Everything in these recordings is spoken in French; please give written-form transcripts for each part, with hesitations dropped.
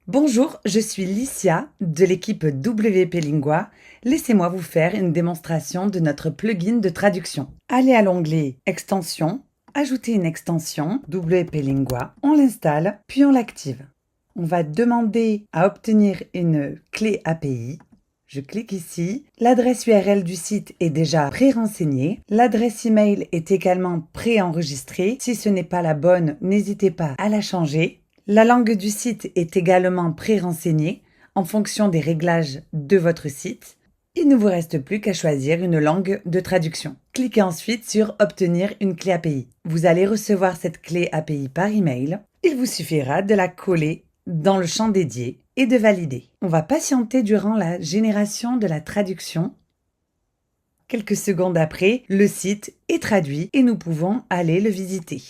Bonjour, je suis Licia de l'équipe WP Lingua. Laissez-moi vous faire une démonstration de notre plugin de traduction. Allez à l'onglet Extensions, ajoutez une extension WP Lingua, on l'installe, puis on l'active. On va demander à obtenir une clé API. Je clique ici. L'adresse URL du site est déjà pré-renseignée. L'adresse email est également pré-enregistrée. Si ce n'est pas la bonne, n'hésitez pas à la changer. La langue du site est également pré-renseignée en fonction des réglages de votre site. Il ne vous reste plus qu'à choisir une langue de traduction. Cliquez ensuite sur Obtenir une clé API. Vous allez recevoir cette clé API par email. Il vous suffira de la coller dans le champ dédié et de valider. On va patienter durant la génération de la traduction. Quelques secondes après, le site est traduit et nous pouvons aller le visiter.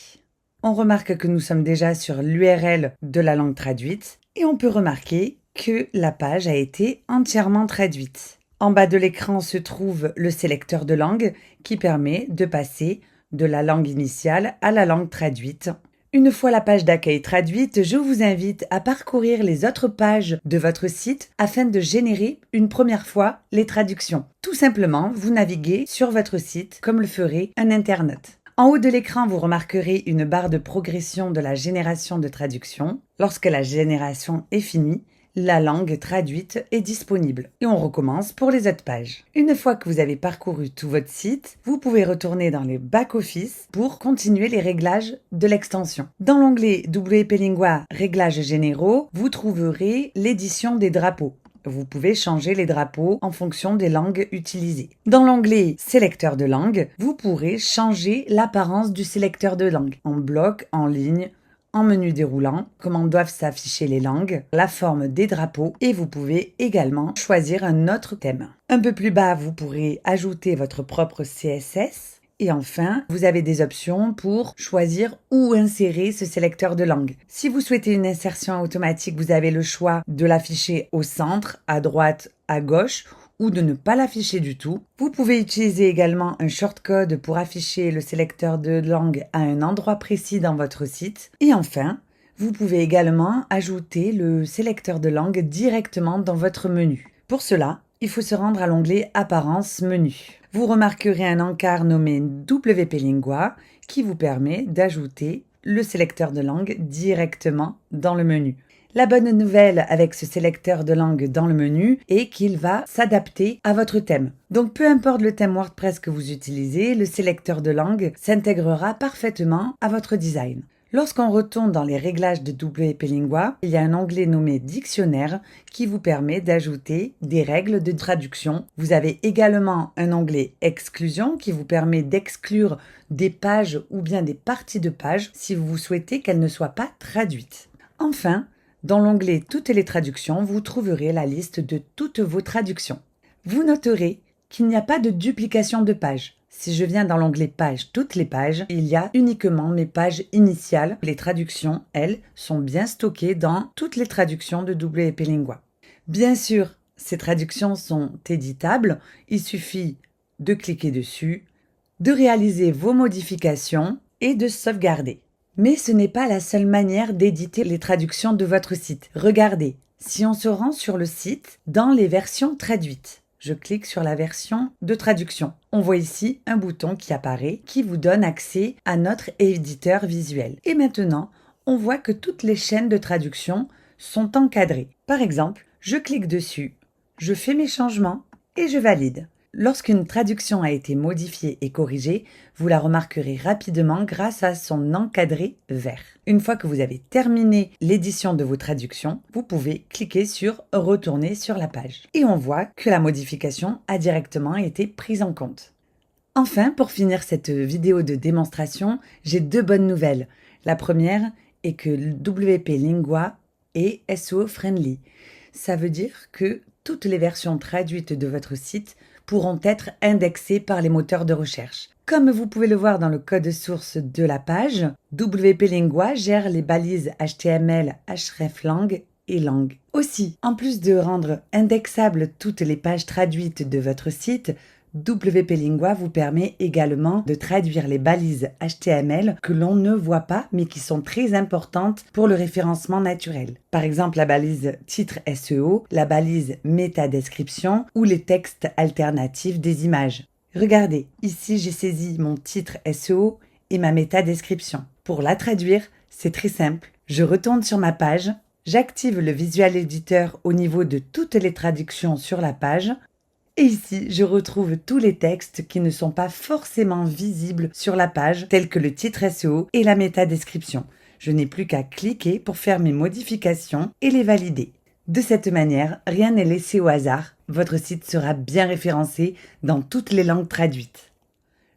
On remarque que nous sommes déjà sur l'URL de la langue traduite et on peut remarquer que la page a été entièrement traduite. En bas de l'écran se trouve le sélecteur de langue qui permet de passer de la langue initiale à la langue traduite. Une fois la page d'accueil traduite, je vous invite à parcourir les autres pages de votre site afin de générer une première fois les traductions. Tout simplement, vous naviguez sur votre site comme le ferait un internaute. En haut de l'écran, vous remarquerez une barre de progression de la génération de traduction. Lorsque la génération est finie, la langue traduite est disponible. Et on recommence pour les autres pages. Une fois que vous avez parcouru tout votre site, vous pouvez retourner dans les back-office pour continuer les réglages de l'extension. Dans l'onglet WP Lingua Réglages généraux, vous trouverez l'édition des drapeaux. Vous pouvez changer les drapeaux en fonction des langues utilisées. Dans l'onglet Sélecteur de langue, vous pourrez changer l'apparence du sélecteur de langue en bloc, en ligne, en menu déroulant, comment doivent s'afficher les langues, la forme des drapeaux et vous pouvez également choisir un autre thème. Un peu plus bas, vous pourrez ajouter votre propre CSS. Et enfin, vous avez des options pour choisir où insérer ce sélecteur de langue. Si vous souhaitez une insertion automatique, vous avez le choix de l'afficher au centre, à droite, à gauche ou de ne pas l'afficher du tout. Vous pouvez utiliser également un shortcode pour afficher le sélecteur de langue à un endroit précis dans votre site. Et enfin, vous pouvez également ajouter le sélecteur de langue directement dans votre menu. Pour cela, il faut se rendre à l'onglet Apparence menu. Vous remarquerez un encart nommé WP Lingua qui vous permet d'ajouter le sélecteur de langue directement dans le menu. La bonne nouvelle avec ce sélecteur de langue dans le menu est qu'il va s'adapter à votre thème. Donc peu importe le thème WordPress que vous utilisez, le sélecteur de langue s'intégrera parfaitement à votre design. Lorsqu'on retourne dans les réglages de WP Lingua, il y a un onglet nommé Dictionnaire qui vous permet d'ajouter des règles de traduction. Vous avez également un onglet Exclusion qui vous permet d'exclure des pages ou bien des parties de pages si vous souhaitez qu'elles ne soient pas traduites. Enfin, dans l'onglet Toutes les traductions, vous trouverez la liste de toutes vos traductions. Vous noterez qu'il n'y a pas de duplication de pages. Si je viens dans l'onglet Pages, toutes les pages, il y a uniquement mes pages initiales. Les traductions, elles, sont bien stockées dans toutes les traductions de WP Lingua. Bien sûr, ces traductions sont éditables. Il suffit de cliquer dessus, de réaliser vos modifications et de sauvegarder. Mais ce n'est pas la seule manière d'éditer les traductions de votre site. Regardez, si on se rend sur le site dans les versions traduites, je clique sur la version de traduction. On voit ici un bouton qui apparaît qui vous donne accès à notre éditeur visuel. Et maintenant, on voit que toutes les chaînes de traduction sont encadrées. Par exemple, je clique dessus, je fais mes changements et je valide. Lorsqu'une traduction a été modifiée et corrigée, vous la remarquerez rapidement grâce à son encadré vert. Une fois que vous avez terminé l'édition de vos traductions, vous pouvez cliquer sur « Retourner sur la page » et on voit que la modification a directement été prise en compte. Enfin, pour finir cette vidéo de démonstration, j'ai deux bonnes nouvelles. La première est que WP Lingua est SEO friendly. Ça veut dire que toutes les versions traduites de votre site pourront être indexées par les moteurs de recherche. Comme vous pouvez le voir dans le code source de la page, WP Lingua gère les balises HTML, hreflang et lang. Aussi, en plus de rendre indexables toutes les pages traduites de votre site, WP Lingua vous permet également de traduire les balises HTML que l'on ne voit pas mais qui sont très importantes pour le référencement naturel. Par exemple la balise titre SEO, la balise métadescription ou les textes alternatifs des images. Regardez, ici j'ai saisi mon titre SEO et ma métadescription. Pour la traduire, c'est très simple. Je retourne sur ma page, j'active le Visual Editor au niveau de toutes les traductions sur la page. Et ici, je retrouve tous les textes qui ne sont pas forcément visibles sur la page, tels que le titre SEO et la métadescription. Je n'ai plus qu'à cliquer pour faire mes modifications et les valider. De cette manière, rien n'est laissé au hasard. Votre site sera bien référencé dans toutes les langues traduites.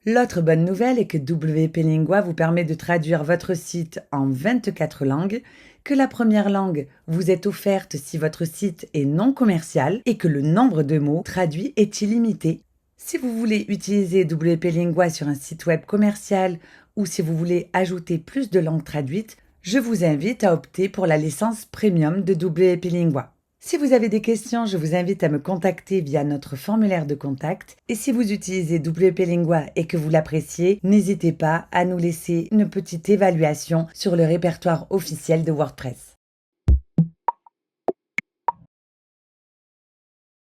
L'autre bonne nouvelle est que WP Lingua vous permet de traduire votre site en 24 langues, que la première langue vous est offerte si votre site est non commercial et que le nombre de mots traduits est illimité. Si vous voulez utiliser WP Lingua sur un site web commercial ou si vous voulez ajouter plus de langues traduites, je vous invite à opter pour la licence premium de WP Lingua. Si vous avez des questions, je vous invite à me contacter via notre formulaire de contact. Et si vous utilisez WP Lingua et que vous l'appréciez, n'hésitez pas à nous laisser une petite évaluation sur le répertoire officiel de WordPress.